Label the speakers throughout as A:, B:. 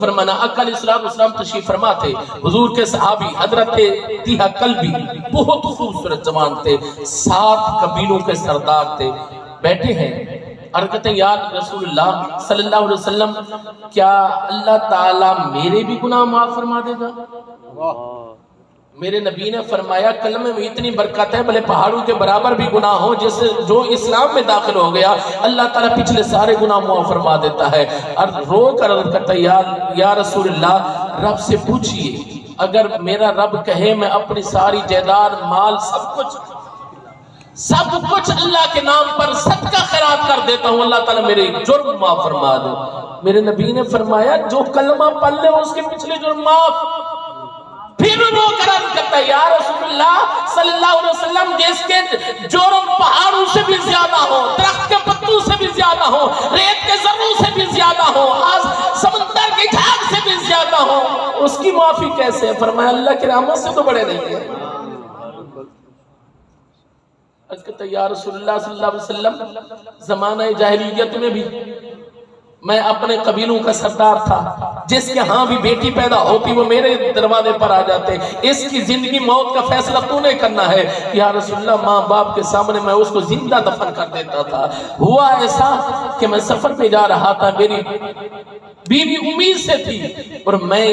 A: فرمانا آقا علیہ السلام تشریف فرما تھے، حضور کے صحابی حضرت طیہہ کلبی بہت خوبصورت جوان تھے، 7 قبیلوں کے سردار تھے، بیٹھے ہیں اور کہتے ہیں یا رسول اللہ صلی اللہ علیہ وسلم کیا اللہ تعالیٰ میرے بھی گناہ معاف فرما دے گا؟ میرے نبی نے فرمایا کلمے میں اتنی برکت ہے بھلے پہاڑوں کے برابر بھی گناہ ہو، جیسے جو اسلام میں داخل ہو گیا اللہ تعالیٰ پچھلے سارے گناہ معاف فرما دیتا ہے۔ اور رو کر عرض کرتا ہے یا رسول اللہ رب سے پوچھئے اگر میرا رب کہے میں اپنی ساری جائیداد مال سب کچھ اللہ کے نام پر صدقہ خیرات کر دیتا ہوں، اللہ تعالیٰ میرے جرم معاف فرما دو۔ میرے نبی نے فرمایا جو کلمہ پڑھ لے اس کے پچھلے جرم معاف۔ پھر وہ کرم کرتا ہے یا رسول اللہ صلی اللہ علیہ وسلم جس کے جرم پہاڑوں سے بھی زیادہ ہو، درخت کے پتوں سے بھی زیادہ ہو، ریت کے ذروں سے بھی زیادہ ہو، سمندر کی جھاگ سے بھی زیادہ ہو، اس کی معافی کیسے ہے؟ فرمایا اللہ کی رحمت سے تو بڑے نہیں ہیں۔ عرض کرتا ہے یا رسول اللہ صلی اللہ علیہ وسلم زمانہ جاہلیت میں بھی میں اپنے قبیلوں کا سردار تھا، جس کے ہاں بھی بیٹی پیدا ہوتی وہ میرے دروازے پر آ جاتے، اس کی زندگی موت کا فیصلہ تو نے کرنا ہے۔ یا رسول اللہ ماں باپ کے سامنے میں اس کو زندہ دفن کر دیتا تھا۔ ہوا ایسا کہ میں سفر پہ جا رہا تھا، میری بیوی امید سے تھی اور میں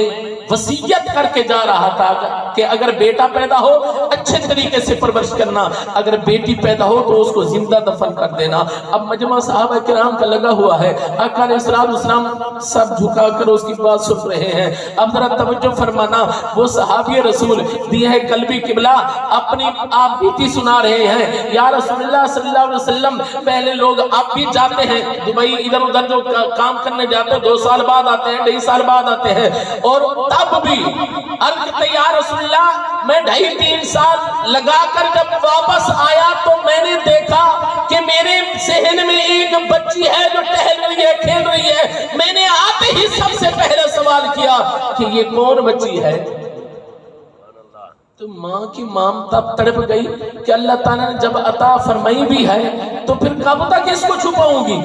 A: وصیت کر کے جا رہا تھا کہ اگر بیٹا پیدا ہو اچھے طریقے سے پرورش کرنا، اگر بیٹی پیدا ہو تو اس کو زندہ دفن کر دینا۔ اب مجمع صحابہ کرام کا لگا ہوا ہے، آقا علیہ السلام سب جھکا کر اس کی بات سن رہے ہیں۔ اب ذرا توجہ فرمانا، وہ صحابی رسول طیہہ کلبی قبلہ اپنی آپ بیتی سنا رہے ہیں۔ یا رسول اللہ صلی اللہ علیہ وسلم پہلے لوگ آپ بھی جاتے ہیں دبئی ادھر ادھر جو کام کرنے جاتے ہیں 2 سال بعد آتے ہیں 2.5 سال بعد آتے ہیں، اور تب بھی عرض کرتے یا رسول اللہ میں 2.5-3 سال لگا کر جب واپس آیا تو میں نے دیکھا کہ میرے صحن میں ایک بچی ہے جو ٹہل رہی ہے کھیل رہی ہے۔ میں نے آتے ہی سب سے پہلے سوال کیا کہ یہ کون بچی ہے؟ تو ماں کی مامتا تڑپ گئی کہ اللہ تعالیٰ نے جب عطا فرمائی بھی ہے تو پھر کب تک اس کو چھپاؤں گی؟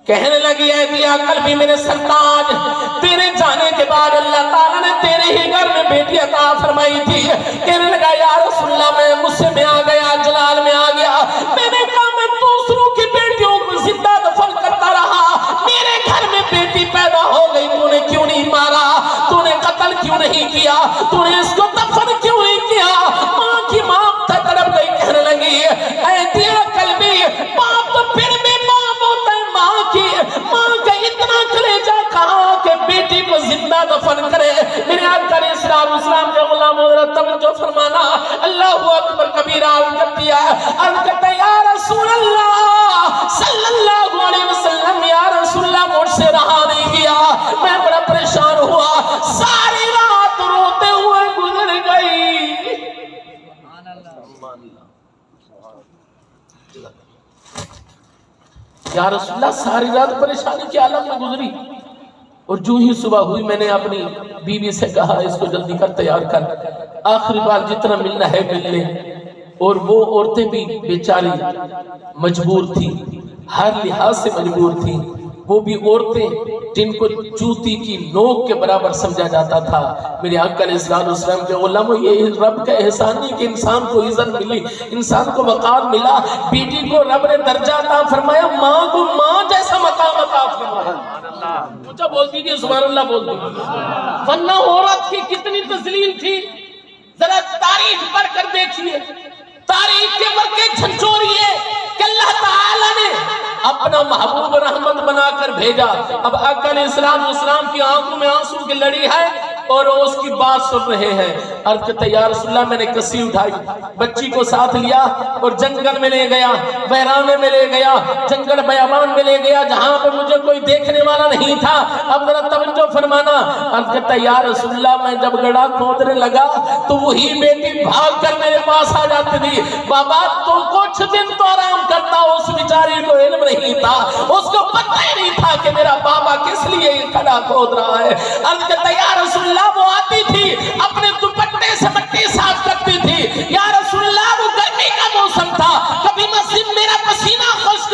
A: کہنے لگی اے طیہہ کلبی میرے سرتاج تیرے جانے کے بعد اللہ تعالیٰ نے تیرے ہی گھر میں بیٹی عطا فرمائی تھی۔ کہنے لگا یا رسول اللہ میں غصے میں آ گیا، جلال میں آ گیا، میں نے کہا میں دوسروں کی بیٹیوں کو زندہ دفن کرتا رہا، میرے گھر میں بیٹی پیدا ہو گئی، تو نے کیوں نہیں مارا؟ تو نے قتل کیوں نہیں کیا؟ تو نے اس کو دفن کیوں نہیں کیا؟ ماں کی ماں تڑپ گئی، کہنے لگی اے طیہہ کلبی باپ تو پھر بھی باپ ہوتا ہے، ماں کا اتنا کلیجہ کہا کہ بیٹی کو زندہ دفن کرے۔ میرے آقا علیہ السلام کے غلام حضرت توجہ فرمانا، اللہ اکبر کبیرہ کر دیا، عرض کرتا ہے یا رسول اللہ صلی اللہ علیہ وسلم یا رسول اللہ مجھ سے رہا نہیں گیا، میں بڑا پریشان ہوا، ساری رات روتے ہوئے گزر گئی۔ یا رسول اللہ ساری رات پریشانی کے عالم میں گزری، اور جو ہی صبح ہوئی میں نے اپنی بیوی سے کہا اس کو جلدی کر تیار کر، آخری بار جتنا ملنا ہے مل لے۔ اور وہ عورتیں بھی بیچاری مجبور تھی، ہر لحاظ سے مجبور تھی، وہ بھی عورتیں جن کو جوتی کی نوک کے برابر سمجھا جاتا تھا۔ میرے آقا علیہ السلام کے علماء یہ رب کا احسان نہیں کہ انسان کو عزت ملی، انسان کو وقار ملا، بیٹی کو رب نے درجہ عطا فرمایا، ماں کو ماں جیسا مقام عطا فرمایا۔ مجھے بول دیجیے سبحان اللہ بول دیجیے، ورنہ عورت کی کتنی تذلیل تھی، ذرا تاریخ پڑھ کر دیکھیے، تاریخ کے ورقے جھنجھوڑیے کہ اللہ تعالیٰ نے اپنا محبوب رحمت بنا کر بھیجا۔ اب آقا علیہ السلام کی آنکھوں میں آنسو کی لڑی ہے اور اس کی بات سن رہے ہیں۔ عرض کرتے یا رسول اللہ میں نے کسی اٹھائی، بچی کو ساتھ لیا اور جنگل میں لے گیا، ویرانے میں لے گیا، جنگل بیابان میں لے گیا جہاں پہ مجھے کوئی دیکھنے والا نہیں تھا۔ اب ذرا توجہ فرمانا، عرض کرتا یا رسول اللہ میں جب گڑھا کھودنے لگا تو وہی بیٹی بھاگ کر میرے پاس آ جاتی تھی، بابا تو کچھ دن تو آرام کرتا، اس بیچاری کو علم نہیں تھا، اس کو پتہ ہی نہیں تھا کہ میرا بابا کس لیے یہ گڑھا کھود رہا ہے۔ عرض کرتا یا رسول اللہ وہ آتی تھی اپنے دوپٹے سے مٹی صاف کرتی تھی، یا رسول اللہ وہ گرمی کا موسم تھا، کبھی مسجد میرا پسینہ خشک